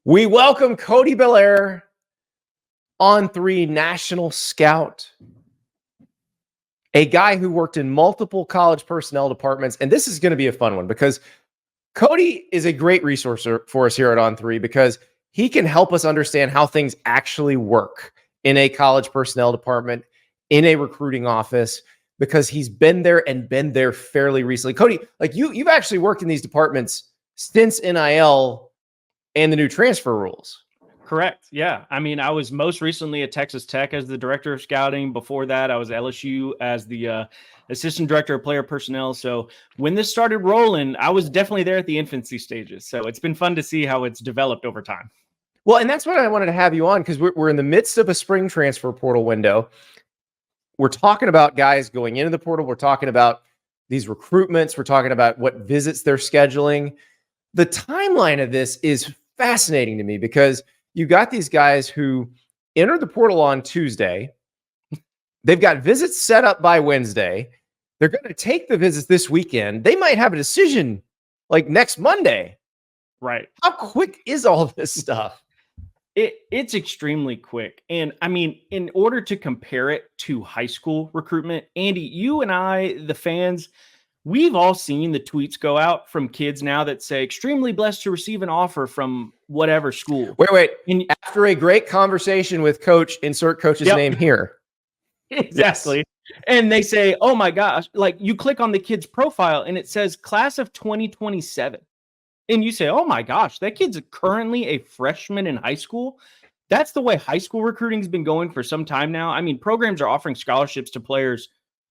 We welcome Cody Bellaire, On3 national scout, a guy who worked in multiple college personnel departments. And this is going to be a fun one because Cody is a great resource for us here at On3 because he can help us understand how things actually work in a college personnel department, in a recruiting office, because he's been there fairly recently. Cody, like you've actually worked in these departments since NIL and the new transfer rules. Correct. Yeah. I mean, I was most recently at Texas Tech as the director of scouting. Before that, I was at LSU as the assistant director of player personnel. So when this started rolling, I was definitely there at the infancy stages. So it's been fun to see how it's developed over time. Well, and that's what I wanted to have you on because we're in the midst of a spring transfer portal window. We're talking about guys going into the portal. We're talking about these recruitments. We're talking about what visits they're scheduling. The timeline of this is fascinating to me because you got these guys who enter the portal on Tuesday. They've got visits set up by Wednesday. They're going to take the visits this weekend. They might have a decision like next Monday. Right. How quick is all this stuff? It's extremely quick. And I mean, in order to compare it to high school recruitment, Andy, you and I, the fans, we've all seen the tweets go out from kids now that say extremely blessed to receive an offer from whatever school. Wait. And after a great conversation with coach, insert coach's name here. Exactly. Yes. And they say, oh my gosh, like you click on the kid's profile and it says class of 2027. And you say, oh my gosh, that kid's currently a freshman in high school. That's the way high school recruiting has been going for some time now. I mean, programs are offering scholarships to players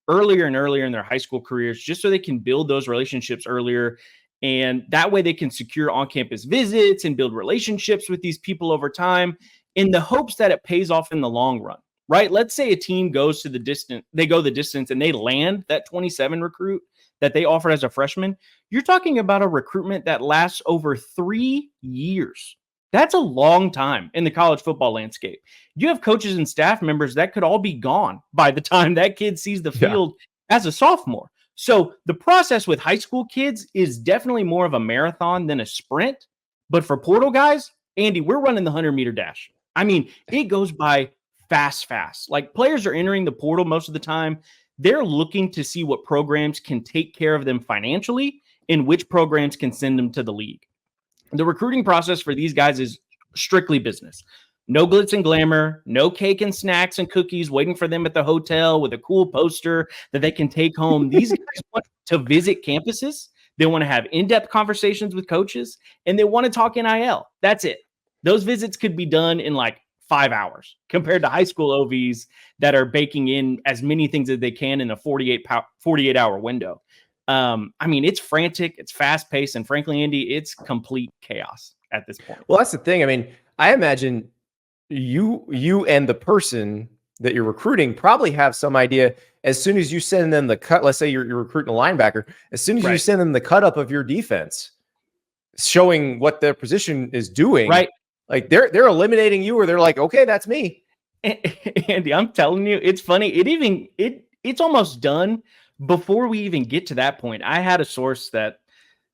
earlier and earlier in their high school careers, just so they can build those relationships earlier. And that way they can secure on-campus visits and build relationships with these people over time in the hopes that it pays off in the long run, right? Let's say a team goes to the distance, they go the distance and they land that 27 recruit that they offered as a freshman. You're talking about a recruitment that lasts over 3 years. That's a long time in the college football landscape. You have coaches and staff members that could all be gone by the time that kid sees the field as a sophomore. So the process with high school kids is definitely more of a marathon than a sprint. But for portal guys, Andy, we're running the 100-meter dash. I mean, it goes by fast. Like players are entering the portal most of the time. They're looking to see what programs can take care of them financially and which programs can send them to the league. The recruiting process for these guys is strictly business. No glitz and glamour, no cake and snacks and cookies waiting for them at the hotel with a cool poster that they can take home. These guys want to visit campuses. They want to have in-depth conversations with coaches, and they want to talk NIL. That's it. Those visits could be done in like 5 hours compared to high school OVs that are baking in as many things as they can in a 48-hour window. I mean, it's frantic, it's fast paced, and frankly, Andy, it's complete chaos at this point. Well, that's the thing. I mean, I imagine you and the person that you're recruiting probably have some idea as soon as you send them the cut. Let's say you're recruiting a linebacker. As soon as you send them the cut up of your defense, showing what their position is doing, right? Like they're eliminating you, or they're like, okay, that's me. Andy, I'm telling you, it's funny. It's almost done before we even get to that point. I had a source that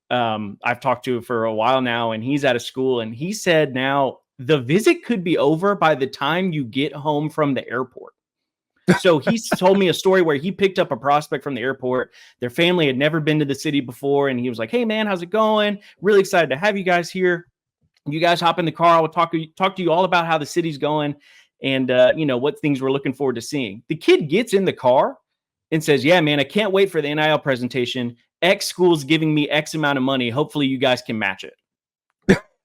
I've talked to for a while now, and he's at a school, and he said now the visit could be over by the time you get home from the airport. So he told me a story where he picked up a prospect from the airport. Their family had never been to the city before, and he was like, hey man, how's it going? Really excited to have you guys here. You guys hop in the car. I will talk to you all about how the city's going and, what things we're looking forward to seeing. The kid gets in the car and says, yeah, man, I can't wait for the NIL presentation. X school's giving me X amount of money. Hopefully you guys can match it.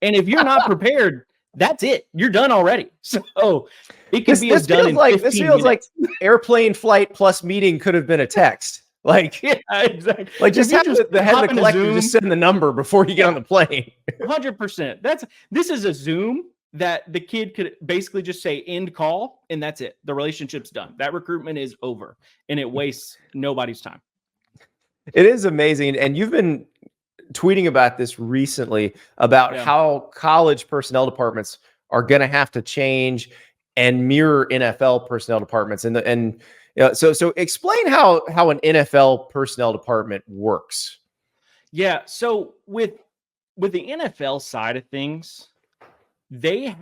And if you're not prepared, that's it. You're done already. So it could be as done in 15 This feels minutes. like airplane flight plus meeting could have been a text. Like, yeah, exactly. Like just have the head of the collector just send the number before you get on the plane. 100%. This is a Zoom that the kid could basically just say end call, and that's it. The relationship's done. That recruitment is over, and it wastes nobody's time. It is amazing. And you've been tweeting about this recently about how college personnel departments are going to have to change and mirror NFL personnel departments. So explain how an NFL personnel department works. Yeah. So with the NFL side of things, they've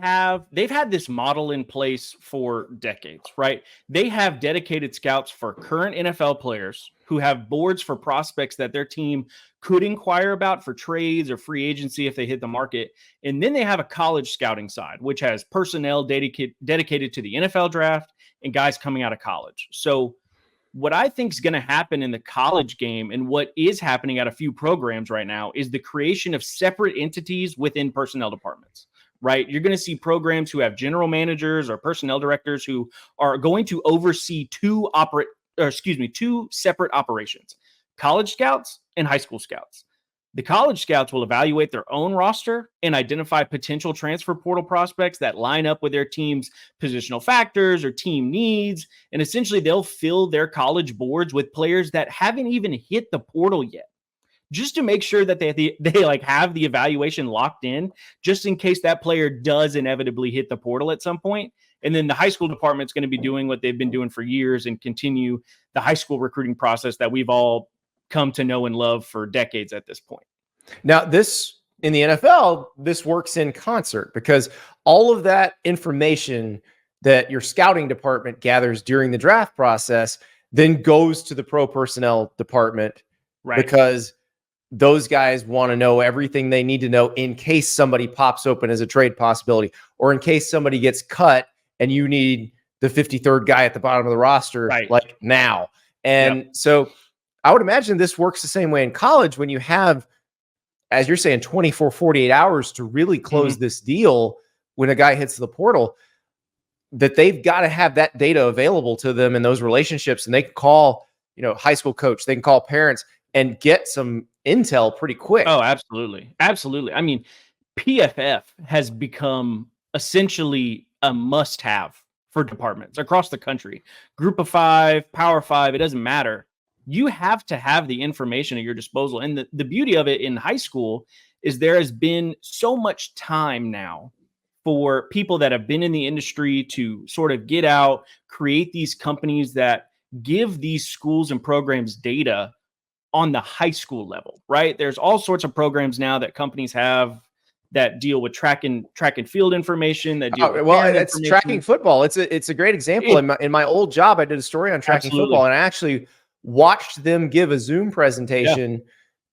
had this model in place for decades, right? They have dedicated scouts for current NFL players who have boards for prospects that their team could inquire about for trades or free agency if they hit the market. And then they have a college scouting side, which has personnel dedicated to the NFL draft and guys coming out of college. So what I think is going to happen in the college game, and what is happening at a few programs right now, is the creation of separate entities within personnel departments, right? You're going to see programs who have general managers or personnel directors who are going to oversee two separate operations: college scouts and high school scouts. The college scouts will evaluate their own roster and identify potential transfer portal prospects that line up with their team's positional factors or team needs. And essentially, they'll fill their college boards with players that haven't even hit the portal yet, just to make sure that they like have the evaluation locked in, just in case that player does inevitably hit the portal at some point. And then the high school department's going to be doing what they've been doing for years and continue the high school recruiting process that we've all come to know and love for decades at this point. Now, this in the NFL, this works in concert because all of that information that your scouting department gathers during the draft process then goes to the pro personnel department, right? Because those guys want to know everything they need to know in case somebody pops open as a trade possibility, or in case somebody gets cut and you need the 53rd guy at the bottom of the roster, right, like now. And so I would imagine this works the same way in college when you have, as you're saying, 24, 48 hours to really close this deal when a guy hits the portal, that they've got to have that data available to them in those relationships. And they can call, high school coach, they can call parents and get some intel pretty quick. Oh, absolutely. Absolutely. I mean, PFF has become essentially a must-have for departments across the country. Group of 5, Power 5, it doesn't matter. You have to have the information at your disposal. And the beauty of it in high school is there has been so much time now for people that have been in the industry to sort of get out, create these companies that give these schools and programs data on the high school level, right? There's all sorts of programs now that companies have that deal with track and field information. That deal with it's tracking football. It's a great example. In my old job, I did a story on tracking football, and I actually watched them give a Zoom presentation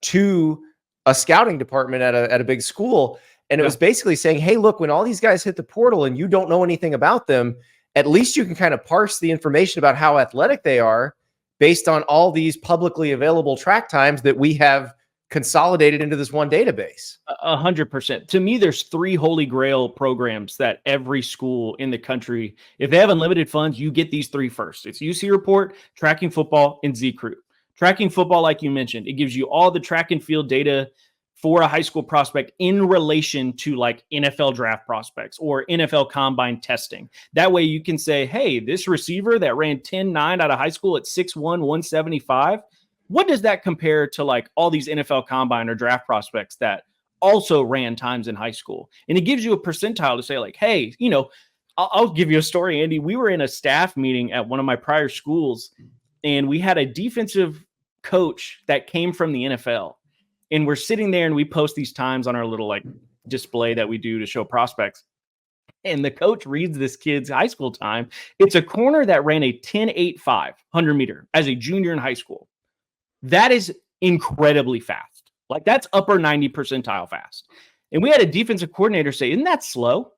to a scouting department at a big school. And it was basically saying, hey, look, when all these guys hit the portal and you don't know anything about them, at least you can kind of parse the information about how athletic they are based on all these publicly available track times that we have consolidated into this one database. 100%. To me, there's 3 holy grail programs that every school in the country, if they have unlimited funds, you get these 3 first. It's UC Report, Tracking Football, and Z-Crew. Tracking Football, like you mentioned, it gives you all the track and field data for a high school prospect in relation to like NFL draft prospects or NFL combine testing. That way you can say, hey, this receiver that ran 10.9 out of high school at 6'1", 175, what does that compare to like all these NFL combine or draft prospects that also ran times in high school? And it gives you a percentile to say like, hey, I'll give you a story, Andy. We were in a staff meeting at one of my prior schools, and we had a defensive coach that came from the NFL. And we're sitting there and we post these times on our little like display that we do to show prospects. And the coach reads this kid's high school time. It's a corner that ran a 10.85 100 meter as a junior in high school. That is incredibly fast. Like that's upper 90 percentile fast. And we had a defensive coordinator say, isn't that slow?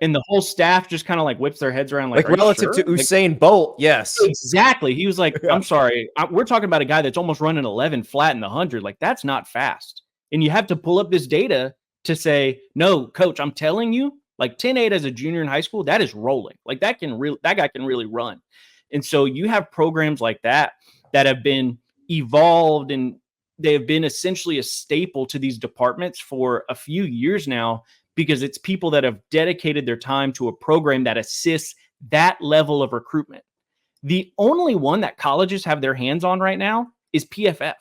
And the whole staff just kind of like whips their heads around like relative to Usain Bolt. Yes, exactly. He was like, I'm sorry. We're talking about a guy that's almost running 11 flat in the 100. Like that's not fast. And you have to pull up this data to say, no, coach, I'm telling you, like 10.8 as a junior in high school, that is rolling. Like that guy can really run. And so you have programs like that have been evolved, and they have been essentially a staple to these departments for a few years now, because it's people that have dedicated their time to a program that assists that level of recruitment. The only one that colleges have their hands on right now is PFF.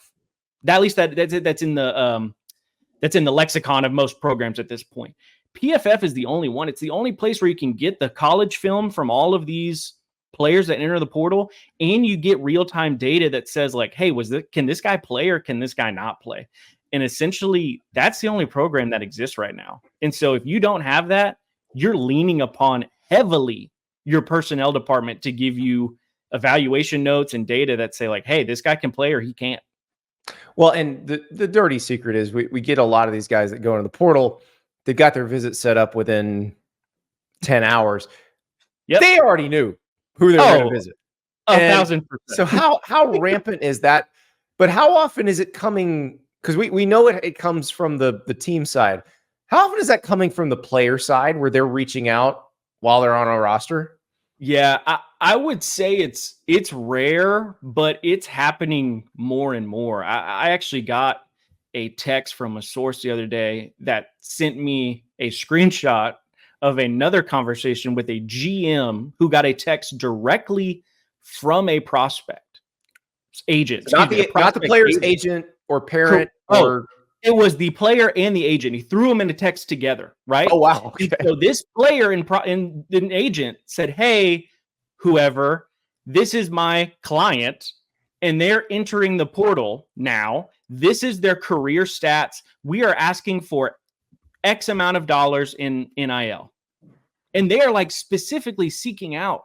At least that's in the lexicon of most programs at this point. PFF is the only one. It's the only place where you can get the college film from all of these players that enter the portal, and you get real-time data that says like, hey, can this guy play or can this guy not play? And essentially, that's the only program that exists right now. And so if you don't have that, you're leaning upon heavily your personnel department to give you evaluation notes and data that say like, hey, this guy can play or he can't. Well, and the dirty secret is we get a lot of these guys that go into the portal. They've got their visit set up within 10 hours. Yep. They already knew who they were going to visit. 1,000%. So how rampant is that? But how often is it coming? Because we know it comes from the team side. How often is that coming from the player side where they're reaching out while they're on a roster? Yeah, I would say it's rare, but it's happening more and more. I actually got a text from a source the other day that sent me a screenshot of another conversation with a GM who got a text directly from a prospect agent. Not the player's agent or parent or it was the player and the agent. He threw them in a text together, right? Oh wow. Okay. So this player and the agent said, "Hey, whoever, this is my client, and they're entering the portal now. This is their career stats. We are asking for X amount of dollars in NIL." And they are like specifically seeking out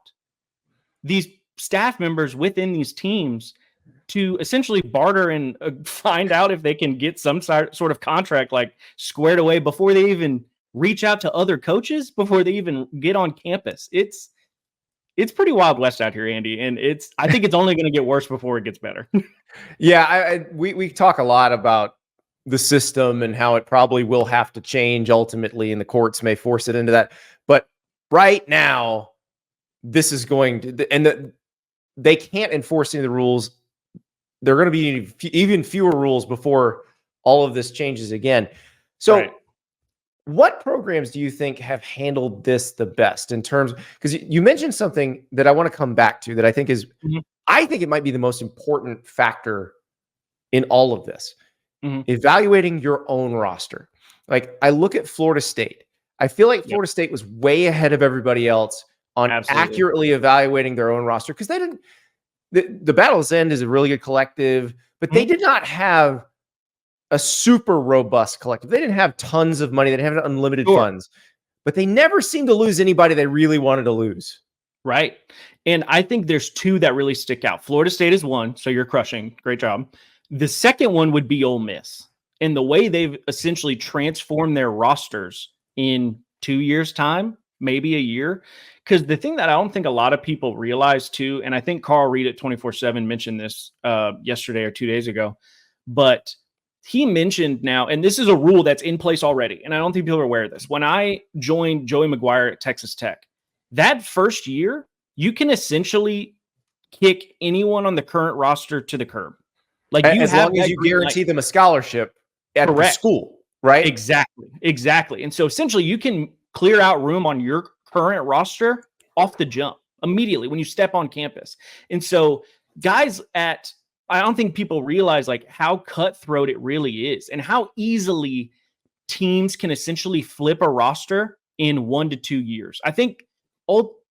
these staff members within these teams to essentially barter and find out if they can get some sort of contract like squared away before they even reach out to other coaches, before they even get on campus. It's pretty Wild West out here, Andy, and I think it's only going to get worse before it gets better. Yeah, we talk a lot about the system and how it probably will have to change ultimately, and the courts may force it into that. But right now, this is going to, and they can't enforce any of the rules. There are going to be even fewer rules before all of this changes again. So what programs do you think have handled this the best in terms, because you mentioned something that I want to come back to that I think is, I think it might be the most important factor in all of this, evaluating your own roster. Like I look at Florida State. I feel like Florida State was way ahead of everybody else on accurately evaluating their own roster because they didn't. The Battle's End is a really good collective, but they did not have a super robust collective. They didn't have tons of money. They didn't have unlimited funds, but they never seemed to lose anybody they really wanted to lose. Right. And I think there's two that really stick out. Florida State is one, so you're crushing. Great job. The second one would be Ole Miss. And the way they've essentially transformed their rosters in 2 years' time, maybe a year. Because the thing that I don't think a lot of people realize too, and I think Carl Reed at 24/7 mentioned this yesterday or 2 days ago, but he mentioned now, and this is a rule that's in place already, and I don't think people are aware of this. When I joined Joey McGuire at Texas Tech, that first year, you can essentially kick anyone on the current roster to the curb. Like as long as you guarantee them a scholarship at the school, right? Exactly. And so essentially you can clear out room on your current roster off the jump immediately when you step on campus. And so guys I don't think people realize like how cutthroat it really is and how easily teams can essentially flip a roster in 1 to 2 years. I think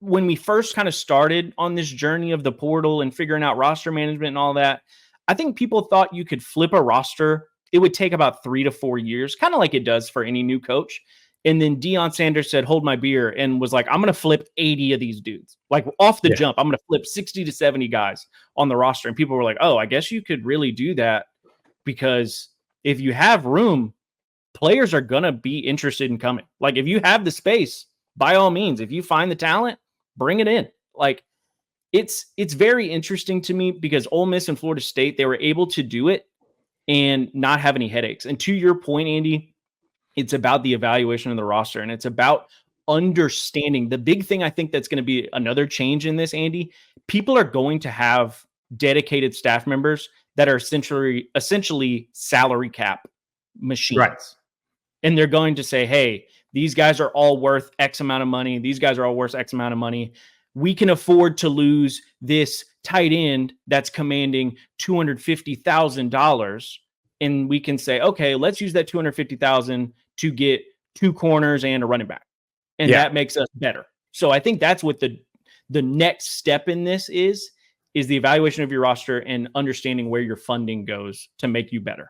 when we first kind of started on this journey of the portal and figuring out roster management and all that, I think people thought you could flip a roster. It would take about 3 to 4 years, kind of like it does for any new coach. And then Deion Sanders said, hold my beer, and was like, I'm going to flip 80 of these dudes. Like off the jump, I'm going to flip 60 to 70 guys on the roster. And people were like, oh, I guess you could really do that because if you have room, players are going to be interested in coming. Like if you have the space, by all means, if you find the talent, bring it in. Like it's very interesting to me because Ole Miss and Florida State, they were able to do it and not have any headaches. And to your point, Andy, it's about the evaluation of the roster, and it's about understanding. The big thing I think that's going to be another change in this, Andy, people are going to have dedicated staff members that are essentially salary cap machines. Right. And they're going to say, hey, these guys are all worth X amount of money. These guys are all worth X amount of money. We can afford to lose this tight end that's commanding $250,000. And we can say, okay, let's use that $250,000 to get 2 corners and a running back. And that makes us better. So I think that's what the next step in this is the evaluation of your roster and understanding where your funding goes to make you better.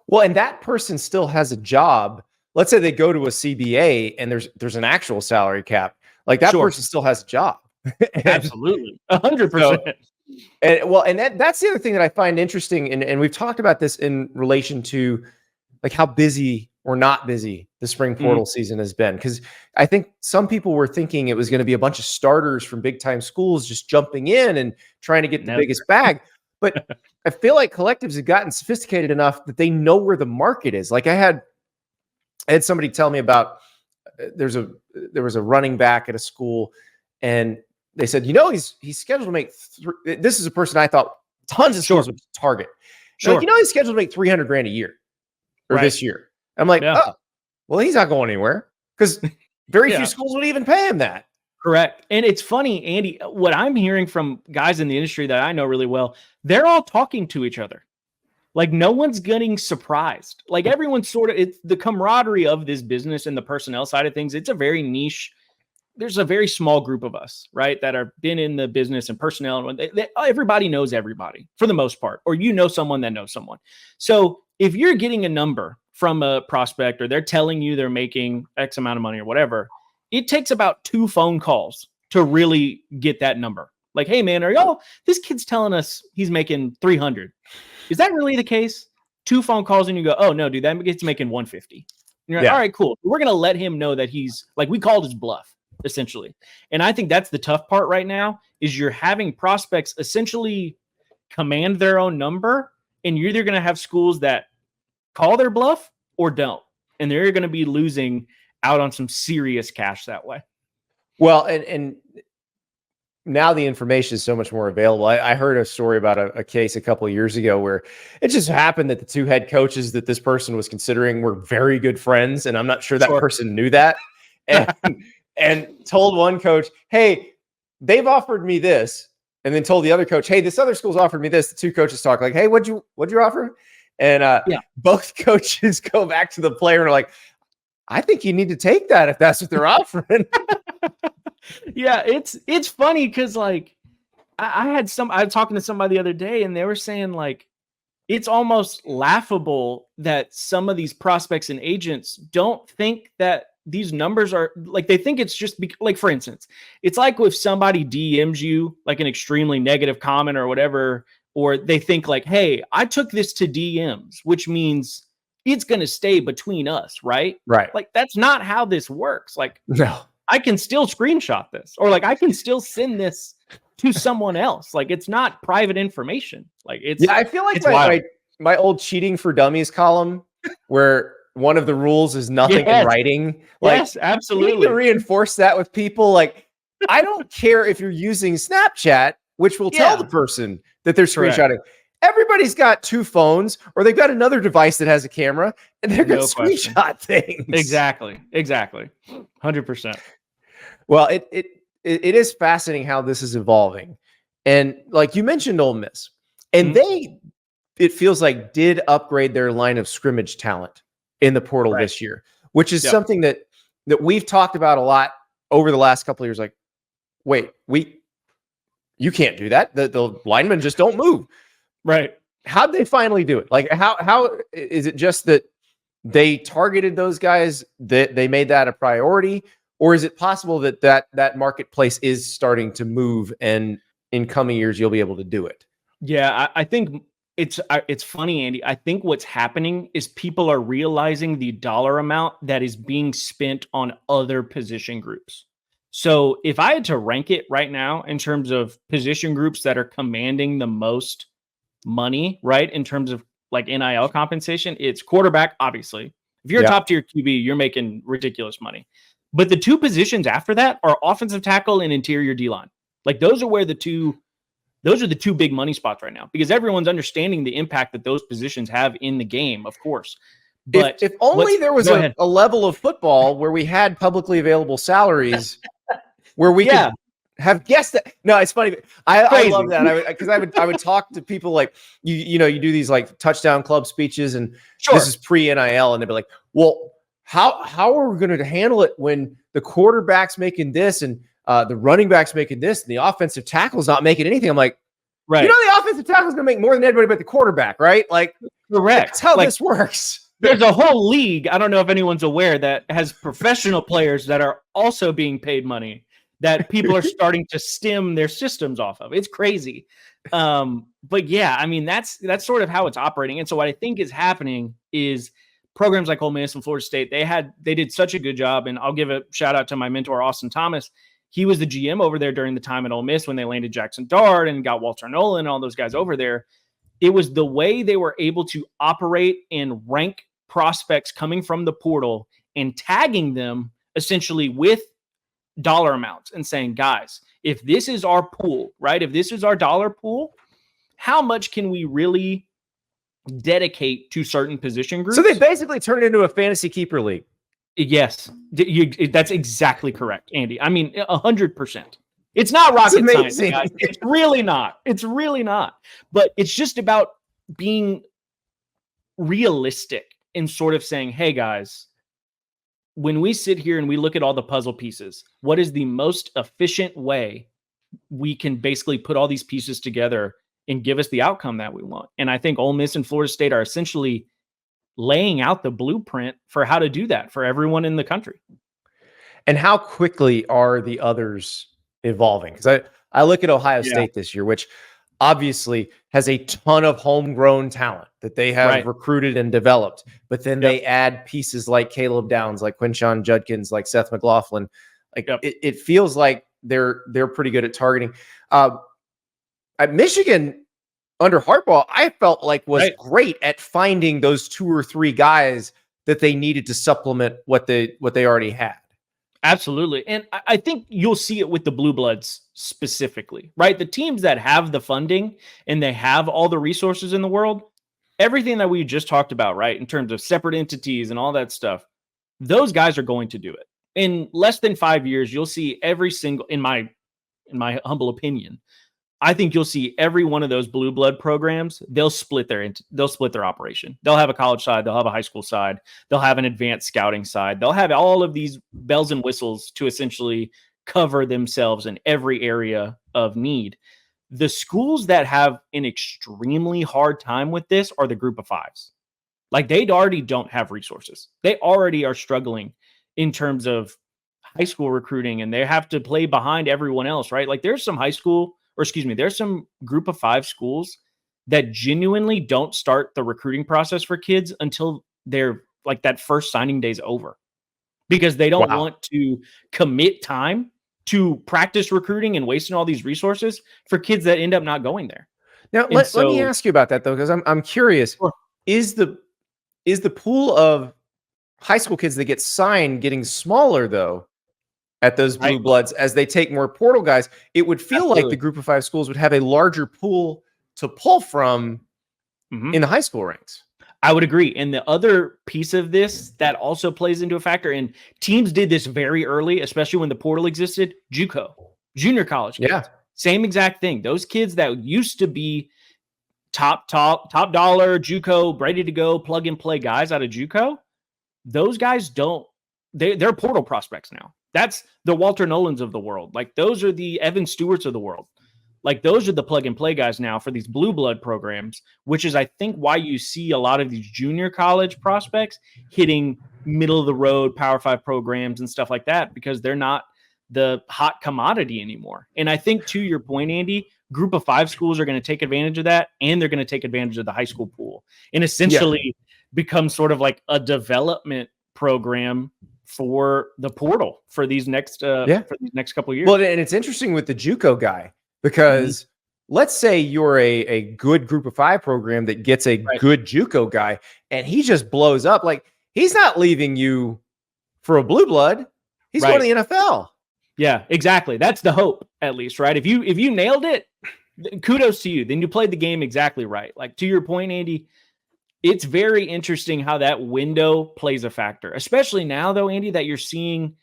Well, and that person still has a job. Let's say they go to a CBA and there's an actual salary cap. Like that person still has a job. Absolutely. 100%. And that's the other thing that I find interesting. And we've talked about this in relation to like how busy or not busy the spring portal season has been. Because I think some people were thinking it was going to be a bunch of starters from big time schools just jumping in and trying to get the biggest bag. But I feel like collectives have gotten sophisticated enough that they know where the market is. Like I had somebody tell me about there was a running back at a school, and they said, he's scheduled to make this is a person I thought tons of schools would target. Like, he's scheduled to make $300,000 a year or this year. I'm like, oh, well, he's not going anywhere because very few schools would even pay him that. Correct. And it's funny, Andy, what I'm hearing from guys in the industry that I know really well, they're all talking to each other. Like no one's getting surprised. Like everyone's it's the camaraderie of this business and the personnel side of things. It's a very niche. There's a very small group of us, right, that are been in the business and personnel. And everybody knows everybody for the most part, or someone that knows someone. So if you're getting a number from a prospect or they're telling you they're making X amount of money or whatever, it takes about 2 phone calls to really get that number. Like, hey man, this kid's telling us he's making 300. Is that really the case? 2 phone calls and you go, oh no, dude, that gets making 150. And you're like, all right, cool. We're going to let him know that he's like, we called his bluff essentially. And I think that's the tough part right now is you're having prospects essentially command their own number. And you're either going to have schools that call their bluff or don't. And they're going to be losing out on some serious cash that way. Well, and now the information is so much more available. I heard a story about a case a couple of years ago where it just happened that the 2 head coaches that this person was considering were very good friends. And I'm not sure that person knew that and told one coach, hey, they've offered me this. And then told the other coach, hey, this other school's offered me this. The 2 coaches talk like, hey, what'd you offer? And both coaches go back to the player and are like, I think you need to take that if that's what they're offering. Yeah, it's funny because like I was talking to somebody the other day and they were saying like it's almost laughable that some of these prospects and agents don't think that these numbers are like, they think it's just like, for instance, it's like if somebody DMs you like an extremely negative comment or whatever, or they think like, hey, I took this to DMs, which means it's going to stay between us, right? Right. Like that's not how this works. Like, no, I can still screenshot this, or like I can still send this to someone else. Like it's not private information. Like I feel like my old Cheating for Dummies column where one of the rules is nothing in writing. Like, yes, absolutely. You need to reinforce that with people. Like, I don't care if you're using Snapchat, which will tell the person that they're screenshotting. Everybody's got 2 phones, or they've got another device that has a camera, and they're going to screenshot things. Exactly. 100%. Well, it is fascinating how this is evolving. And like you mentioned Ole Miss, and it feels like did upgrade their line of scrimmage talent in the portal this year, which is something that we've talked about a lot over the last couple of years. Like, wait, you can't do that. The linemen just don't move. Right. How'd they finally do it? Like, how is it just that they targeted those guys, that they made that a priority? Or is it possible that marketplace is starting to move and in coming years, you'll be able to do it? Yeah, I think it's funny, Andy. I think what's happening is people are realizing the dollar amount that is being spent on other position groups. So if I had to rank it right now in terms of position groups that are commanding the most money, right, in terms of like NIL compensation, it's quarterback, obviously. If you're a top tier QB, you're making ridiculous money. But the 2 positions after that are offensive tackle and interior D-line. Like those are the 2 big money spots right now, because everyone's understanding the impact that those positions have in the game, of course. But if only there was a level of football where we had publicly available salaries where we could have guessed that. No, it's funny. I love that. Because I would talk to people like, you do these like touchdown club speeches and this is pre-NIL, and they'd be like, well, how are we going to handle it when the quarterback's making this and the running back's making this and the offensive tackle's not making anything? I'm like, the offensive tackle's going to make more than everybody but the quarterback, right? Like, Correct. That's how Like, this works. there's a whole league. I don't know if anyone's aware that has professional players that are also being paid money that people are starting to stem their systems off of. It's crazy. But yeah, I mean, that's sort of how it's operating. And so what I think is happening is programs like Ole Miss and Florida State, they did such a good job. And I'll give a shout out to my mentor, Austin Thomas. He was the GM over there during the time at Ole Miss when they landed Jackson Dart and got Walter Nolan and all those guys over there. It was the way they were able to operate and rank prospects coming from the portal and tagging them essentially with dollar amounts and saying, guys, if this is our pool, right? If this is our dollar pool, how much can we really dedicate to certain position groups? So they basically turned it into a fantasy keeper league. Yes, that's exactly correct, Andy. I mean, 100%. It's not rocket science, guys. It's really not. It's really not. But it's just about being realistic and sort of saying, hey, guys, when we sit here and we look at all the puzzle pieces, what is the most efficient way we can basically put all these pieces together and give us the outcome that we want? And I think Ole Miss and Florida State are essentially laying out the blueprint for how to do that for everyone in the country. And how quickly are the others evolving? Because I look at Ohio State this year, which obviously has a ton of homegrown talent that they have recruited and developed. But then they add pieces like Caleb Downs, like Quinshon Judkins, like Seth McLaughlin. Like it feels like they're pretty good at targeting. At Michigan, under Harbaugh, I felt like was great at finding those 2 or 3 guys that they needed to supplement what they already had. Absolutely. And I think you'll see it with the Blue Bloods specifically, right? The teams that have the funding and they have all the resources in the world, everything that we just talked about, right? In terms of separate entities and all that stuff, those guys are going to do it. In less than 5 years, you'll see every single, in my humble opinion, I think you'll see every one of those blue blood programs, they'll split their operation. They'll have a college side, they'll have a high school side, they'll have an advanced scouting side. They'll have all of these bells and whistles to essentially cover themselves in every area of need. The schools that have an extremely hard time with this are the group of fives. Like, they already don't have resources. They already are struggling in terms of high school recruiting, and they have to play behind everyone else, right? Like, there's some there's some group of 5 schools that genuinely don't start the recruiting process for kids until they're like that first signing day is over, because they don't want to commit time to practice recruiting and wasting all these resources for kids that end up not going there. Now, let me ask you about that though, because I'm curious. Sure. Is the pool of high school kids that get signed getting smaller though at those blue bloods as they take more portal guys? It would feel like the group of 5 schools would have a larger pool to pull from in the high school ranks. I would agree. And the other piece of this that also plays into a factor, and teams did this very early, especially when the portal existed, JUCO, junior college kids. Yeah. Same exact thing. Those kids that used to be top dollar JUCO, ready to go, plug and play guys out of JUCO, those guys they're portal prospects now. That's the Walter Nolans of the world. Like, those are the Evan Stewarts of the world. Like, those are the plug and play guys now for these blue blood programs, which is, I think, why you see a lot of these junior college prospects hitting middle of the road Power 5 programs and stuff like that, because they're not the hot commodity anymore. And I think, to your point, Andy, group of 5 schools are going to take advantage of that, and they're going to take advantage of the high school pool and essentially become sort of like a development program for the portal for these next couple of years. Well, and it's interesting with the JUCO guy, because let's say you're a good group of 5 program that gets a good JUCO guy and he just blows up. Like, he's not leaving you for a blue blood. He's going to the NFL. Yeah, exactly. That's the hope, at least, right? If you nailed it, kudos to you. Then you played the game exactly right. Like, to your point, Andy, it's very interesting how that window plays a factor, especially now, though, Andy, that you're seeing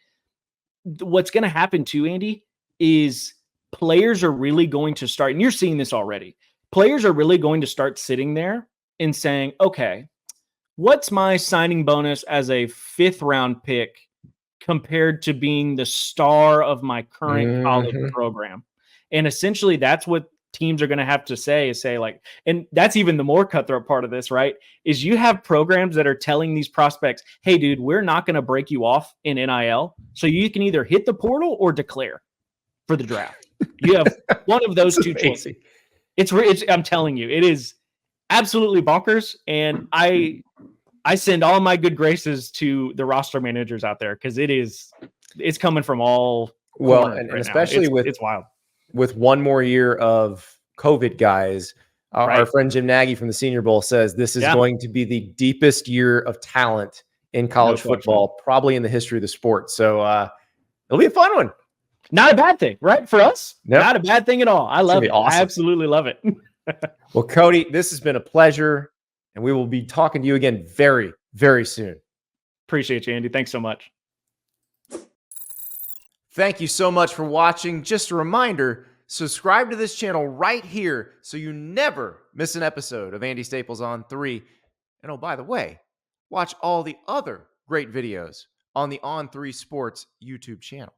what's going to happen too, Andy, is players are really going to start, and you're seeing this already. Players are really going to start sitting there and saying, okay, what's my signing bonus as a 5th round pick compared to being the star of my current college program? And essentially that's what teams are going to have to say like, and that's even the more cutthroat part of this, right? Is you have programs that are telling these prospects, hey, dude, we're not going to break you off in NIL. So you can either hit the portal or declare for the draft. You have one of those two choices. It's I'm telling you, it is absolutely bonkers. And I send all my good graces to the roster managers out there, because it's coming from all corners and right especially now. It's wild. With one more year of COVID, guys, our Right. friend Jim Nagy from the Senior Bowl says this is going to be the deepest year of talent in college football, probably in the history of the sport. So it'll be a fun one. Not a bad thing, right? For us, Nope. Not a bad thing at all. I love it. Awesome. I absolutely love it. Well, Cody, this has been a pleasure, and we will be talking to you again very, very soon. Appreciate you, Andy. Thanks so much. Thank you so much for watching. Just a reminder, subscribe to this channel right here so you never miss an episode of Andy Staples on 3. And oh, by the way, watch all the other great videos on the On3 Sports YouTube channel.